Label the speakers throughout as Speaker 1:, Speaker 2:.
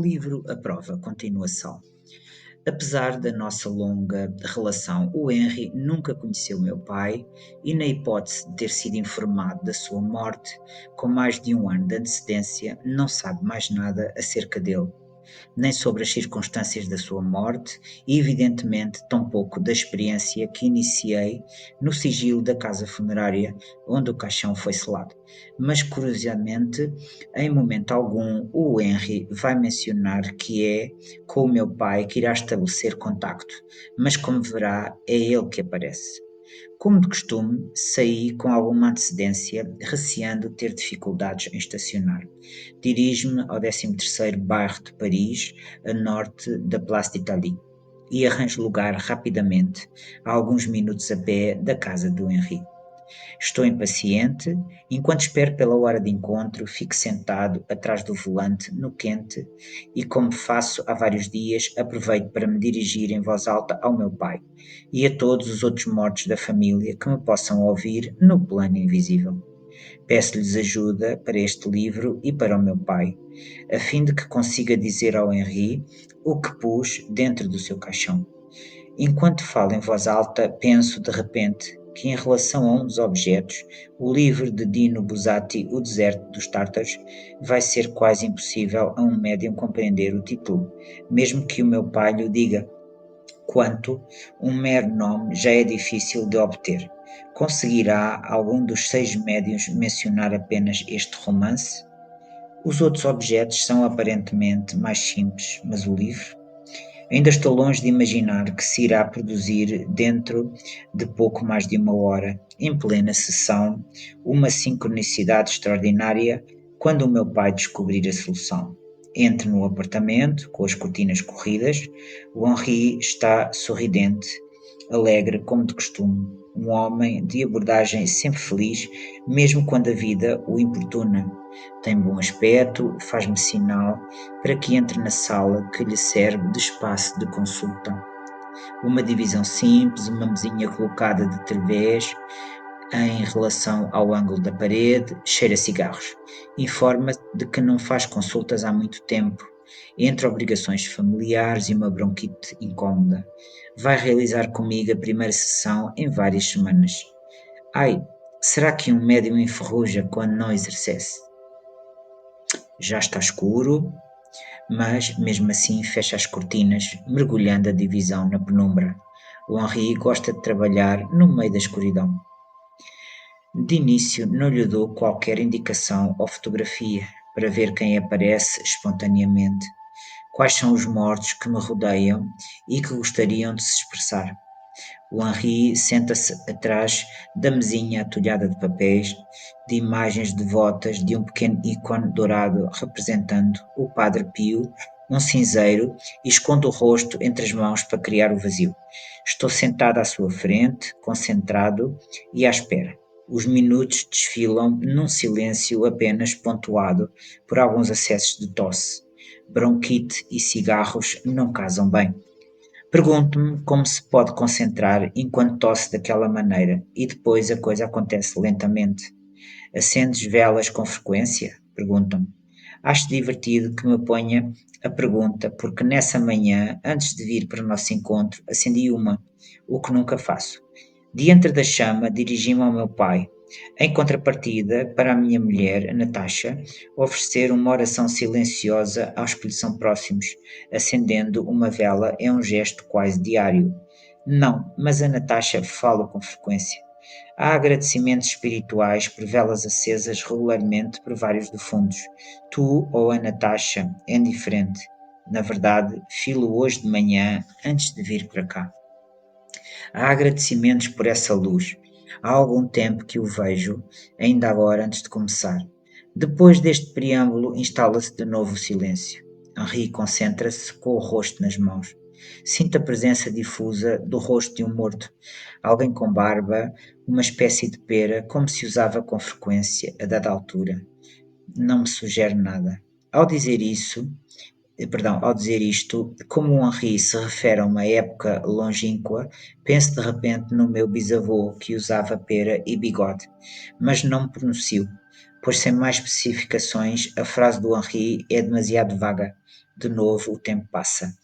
Speaker 1: Livro aprova continuação. Apesar da nossa longa relação, o Henry nunca conheceu meu pai e, na hipótese de ter sido informado da sua morte com mais de um ano de antecedência, não sabe mais nada acerca dele, nem sobre as circunstâncias da sua morte e, evidentemente, tampouco da experiência que iniciei no sigilo da casa funerária onde o caixão foi selado. Mas, curiosamente, em momento algum, o Henry vai mencionar que é com o meu pai que irá estabelecer contacto, mas como verá, é ele que aparece. Como de costume, saí com alguma antecedência, receando ter dificuldades em estacionar. Dirijo-me ao 13º bairro de Paris, a norte da Place d'Italie, e arranjo lugar rapidamente, a alguns minutos a pé da casa do Henri. Estou impaciente, enquanto espero pela hora de encontro, fico sentado atrás do volante, no quente, e como faço há vários dias, aproveito para me dirigir em voz alta ao meu pai e a todos os outros mortos da família que me possam ouvir no plano invisível. Peço-lhes ajuda para este livro e para o meu pai, a fim de que consiga dizer ao Henri o que pus dentro do seu caixão. Enquanto falo em voz alta, penso de repente que, em relação a um dos objetos, o livro de Dino Buzzati, O Deserto dos Tártaros, vai ser quase impossível a um médium compreender o título, mesmo que o meu pai lhe diga. Quanto um mero nome já é difícil de obter. Conseguirá algum dos 6 médiuns mencionar apenas este romance? Os outros objetos são aparentemente mais simples, mas o livro? Ainda estou longe de imaginar que se irá produzir dentro de pouco mais de uma hora, em plena sessão, uma sincronicidade extraordinária quando o meu pai descobrir a solução. Entro no apartamento, com as cortinas corridas. O Henri está sorridente, alegre como de costume. Um homem de abordagem sempre feliz, mesmo quando a vida o importuna. Tem bom aspecto, faz-me sinal para que entre na sala que lhe serve de espaço de consulta. Uma divisão simples, uma mesinha colocada de través em relação ao ângulo da parede, cheira a cigarros. Informa de que não faz consultas há muito tempo, entre obrigações familiares e uma bronquite incómoda. Vai realizar comigo a primeira sessão em várias semanas. Ai, será que um médium enferruja quando não exercesse? Já está escuro, mas mesmo assim fecha as cortinas, mergulhando a divisão na penumbra. O Henri gosta de trabalhar no meio da escuridão. De início não lhe dou qualquer indicação ou fotografia para ver quem aparece espontaneamente, quais são os mortos que me rodeiam e que gostariam de se expressar. O Henri senta-se atrás da mesinha atulhada de papéis, de imagens devotas de um pequeno ícone dourado representando o Padre Pio, um cinzeiro, e esconde o rosto entre as mãos para criar o vazio. Estou sentado à sua frente, concentrado e à espera. Os minutos desfilam num silêncio apenas pontuado por alguns acessos de tosse. Bronquite e cigarros não casam bem. Pergunto-me como se pode concentrar enquanto tosse daquela maneira e depois a coisa acontece lentamente. Acendes velas com frequência? Perguntam-me. Acho divertido que me ponha a pergunta, porque nessa manhã, antes de vir para o nosso encontro, acendi uma, o que nunca faço. Diante da chama, dirigi-me ao meu pai. Em contrapartida, para a minha mulher, a Natasha, oferecer uma oração silenciosa aos que lhe são próximos, acendendo uma vela é um gesto quase diário. Não, mas a Natasha fala com frequência. Há agradecimentos espirituais por velas acesas regularmente por vários defuntos. Tu ou a Natasha é indiferente. Na verdade, filo hoje de manhã antes de vir para cá. Há agradecimentos por essa luz. Há algum tempo que o vejo, ainda agora antes de começar. Depois deste preâmbulo, instala-se de novo o silêncio. Henri concentra-se com o rosto nas mãos. Sinto a presença difusa do rosto de um morto, alguém com barba, uma espécie de pera, como se usava com frequência a dada altura. Não me sugere nada. Ao dizer isto, como o Henri se refere a uma época longínqua, penso de repente no meu bisavô que usava pera e bigode, mas não me pronuncio. pois sem mais especificações a frase do Henri é demasiado vaga. De novo o tempo passa.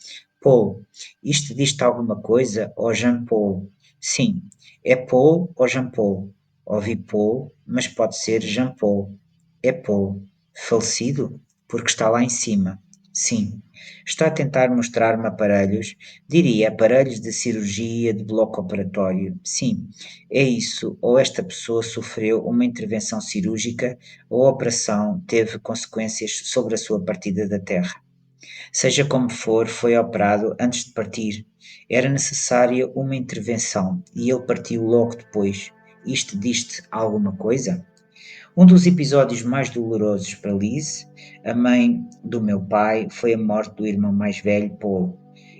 Speaker 1: Paul, isto diz-te alguma coisa? Ou Jean-Paul? Sim, é Paul ou Jean-Paul? Ouvi Paul, mas pode ser Jean-Paul. É Paul. Falecido? Porque está lá em cima. Sim. Está a tentar mostrar-me aparelhos, diria aparelhos de cirurgia de bloco operatório. Sim, é isso. Ou esta pessoa sofreu uma intervenção cirúrgica ou a operação teve consequências sobre a sua partida da Terra. Seja como for, foi operado antes de partir. Era necessária uma intervenção e ele partiu logo depois. Isto diz-te alguma coisa? Um dos episódios mais dolorosos para Liz, a mãe do meu pai, foi a morte do irmão mais velho, Paul.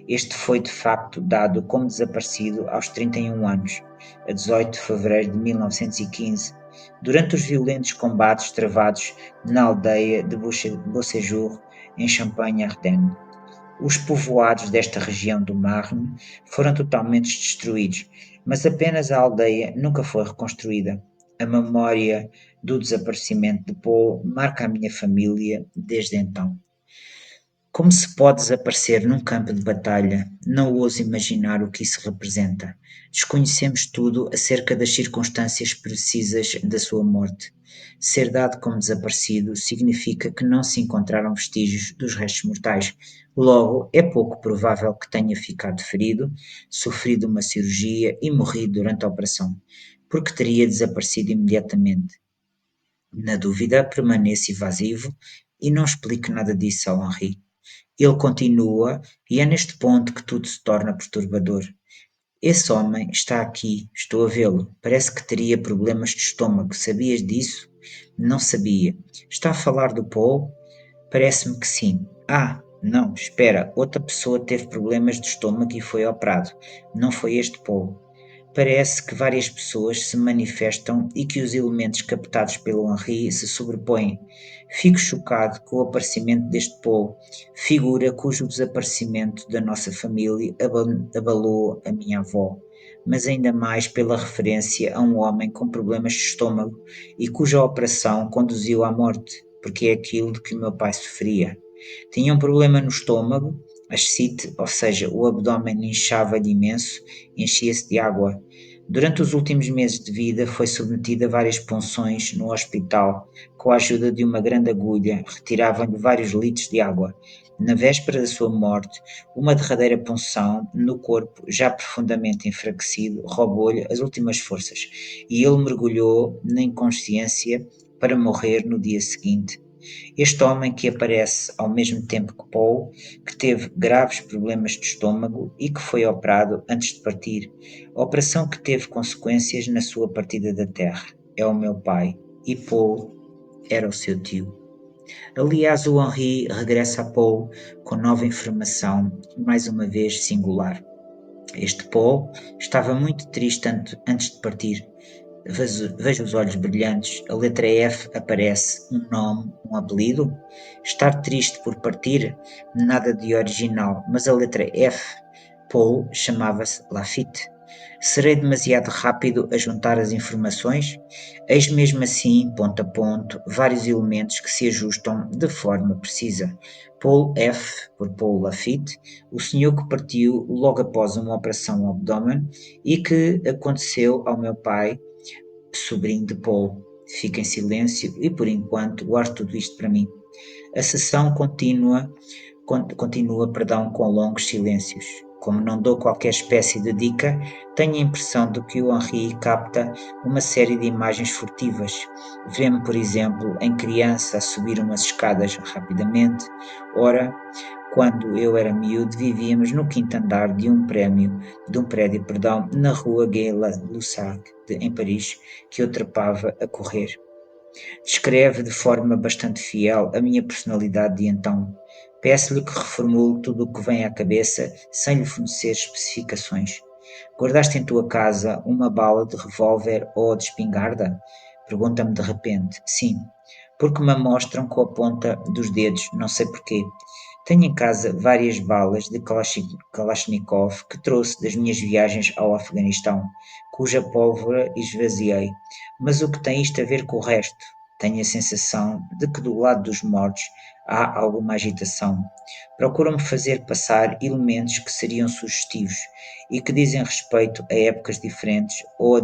Speaker 1: Este foi de facto dado como desaparecido aos 31 anos, a 18 de fevereiro de 1915, durante os violentos combates travados na aldeia de Beauséjour, em Champagne-Ardenne. Os povoados desta região do Marne foram totalmente destruídos, mas apenas a aldeia nunca foi reconstruída. A memória do desaparecimento de Paul marca a minha família desde então. Como se pode desaparecer num campo de batalha? Não ouso imaginar o que isso representa. Desconhecemos tudo acerca das circunstâncias precisas da sua morte. Ser dado como desaparecido significa que não se encontraram vestígios dos restos mortais. Logo, é pouco provável que tenha ficado ferido, sofrido uma cirurgia e morrido durante a operação, porque teria desaparecido imediatamente. Na dúvida, permaneça evasivo e não explique nada disso ao Henri. Ele continua, e é neste ponto que tudo se torna perturbador. Esse homem está aqui, estou a vê-lo. Parece que teria problemas de estômago. Sabias disso? Não sabia. Está a falar do Paul? Parece-me que sim. Ah, não, espera. Outra pessoa teve problemas de estômago e foi operado. Não foi este Paul. Parece que várias pessoas se manifestam e que os elementos captados pelo Henri se sobrepõem. Fico chocado com o aparecimento deste Paul, figura cujo desaparecimento da nossa família abalou a minha avó, mas ainda mais pela referência a um homem com problemas de estômago e cuja operação conduziu à morte, porque é aquilo de que o meu pai sofria. Tinha um problema no estômago, ascite, ou seja, o abdômen inchava-lhe imenso, enchia-se de água. Durante os últimos meses de vida foi submetido a várias punções no hospital, com a ajuda de uma grande agulha, retiravam-lhe vários litros de água. Na véspera da sua morte, uma derradeira punção no corpo, já profundamente enfraquecido, roubou-lhe as últimas forças, e ele mergulhou na inconsciência para morrer no dia seguinte. Este homem que aparece ao mesmo tempo que Paul, que teve graves problemas de estômago e que foi operado antes de partir, operação que teve consequências na sua partida da Terra. É o meu pai e Paul era o seu tio. Aliás, o Henri regressa a Paul com nova informação, mais uma vez singular. Este Paul estava muito triste antes de partir. Vejo os olhos brilhantes, a letra F aparece, um nome, um apelido. Estar triste por partir, nada de original, mas a letra F, Paul, chamava-se Lafitte. Serei demasiado rápido a juntar as informações? Eis mesmo assim, ponto a ponto, vários elementos que se ajustam de forma precisa. Paul F, por Paul Lafitte, o senhor que partiu logo após uma operação ao abdômen e que aconteceu ao meu pai, sobrinho de Paul. Fica em silêncio e, por enquanto, guardo tudo isto para mim. A sessão continua, com longos silêncios. Como não dou qualquer espécie de dica, tenho a impressão de que o Henri capta uma série de imagens furtivas. Vê-me, por exemplo, em criança a subir umas escadas rapidamente. Ora, quando eu era miúdo, vivíamos no quinto andar de um prédio, na rua Gay-Lussac, em Paris, que eu trepava a correr. Descreve de forma bastante fiel a minha personalidade de então. Peço-lhe que reformule tudo o que vem à cabeça sem lhe fornecer especificações. Guardaste em tua casa uma bala de revólver ou de espingarda? Pergunta-me de repente. Sim, porque me mostram com a ponta dos dedos, não sei porquê. Tenho em casa várias balas de Kalashnikov que trouxe das minhas viagens ao Afeganistão, cuja pólvora esvaziei. Mas o que tem isto a ver com o resto? Tenho a sensação de que do lado dos mortos há alguma agitação. Procuram-me fazer passar elementos que seriam sugestivos e que dizem respeito a épocas diferentes ou a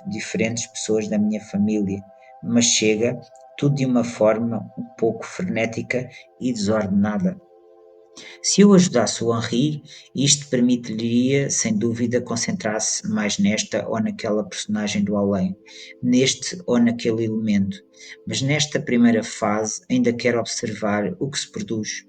Speaker 1: diferentes pessoas da minha família, mas chega tudo de uma forma um pouco frenética e desordenada. Se eu ajudasse o Henri, isto permitiria, sem dúvida, concentrar-se mais nesta ou naquela personagem do além, neste ou naquele elemento. Mas nesta primeira fase ainda quero observar o que se produz,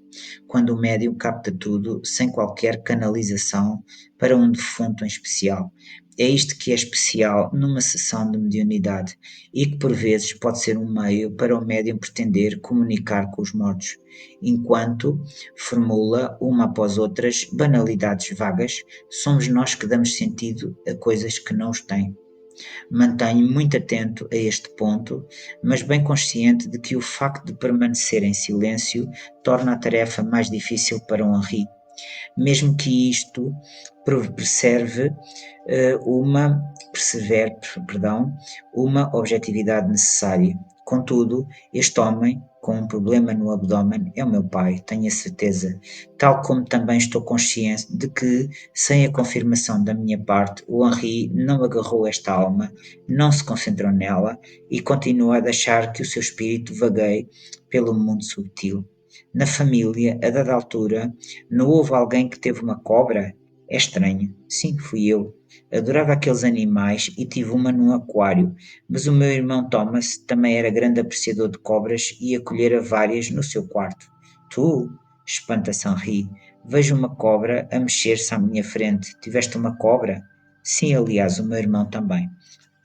Speaker 1: quando o médium capta tudo sem qualquer canalização para um defunto em especial. É isto que é especial numa sessão de mediunidade e que por vezes pode ser um meio para o médium pretender comunicar com os mortos, enquanto formula, uma após outras, banalidades vagas, somos nós que damos sentido a coisas que não os têm. Mantenho muito atento a este ponto, mas bem consciente de que o facto de permanecer em silêncio torna a tarefa mais difícil para o Henri, mesmo que isto preserve uma persevere, perdão, uma objetividade necessária. Contudo, este homem com um problema no abdômen é o meu pai, tenho a certeza, tal como também estou consciente de que, sem a confirmação da minha parte, o Henri não agarrou esta alma, não se concentrou nela e continua a deixar que o seu espírito vagueie pelo mundo subtil. Na família, a dada altura, não houve alguém que teve uma cobra? É estranho. Sim, fui eu. Adorava aqueles animais e tive uma num aquário, mas o meu irmão Thomas também era grande apreciador de cobras e acolhera várias no seu quarto. Tu? Espanta-se Henri. Vejo uma cobra a mexer-se à minha frente. Tiveste uma cobra? Sim, aliás, o meu irmão também.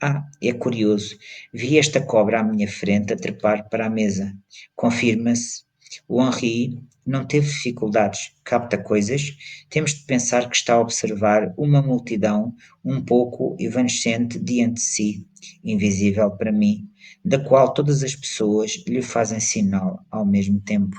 Speaker 1: Ah, é curioso. Vi esta cobra à minha frente a trepar para a mesa. Confirma-se. O Henri não teve dificuldades, capta coisas. Temos de pensar que está a observar uma multidão um pouco evanescente diante de si, invisível para mim, da qual todas as pessoas lhe fazem sinal ao mesmo tempo.